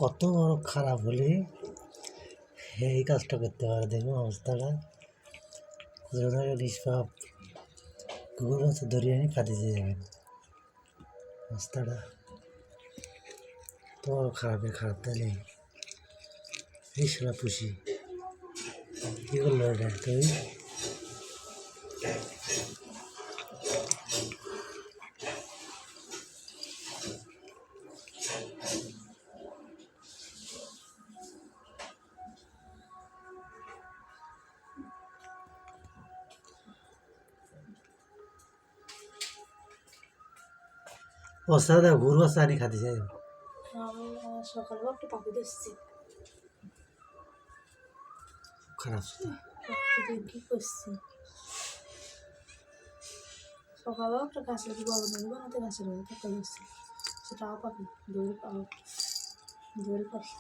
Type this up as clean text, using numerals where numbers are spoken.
কত বড় খারাপ হলে এই কাজটা করতে পারে, দেখুন অবস্থাটা। নিষ্পাপ কুকুর মাছ ধরিয়ে এনে খাতে দিয়ে যাবেন, অবস্থাটা তো খারাপ তাহলে এই সারা পুষি কী করলো এটা তুই? অবস্থাটা গরু বাচ্চা আনি খাতে যাই সকালবেলা একটু পাখি দেখছি, খারাপ কি করছি সকালবেলা একটা গাছের বড় নদী বানাতে গাছের পাখি দেখছি, সেটাও পাখি দৌড় পাখি।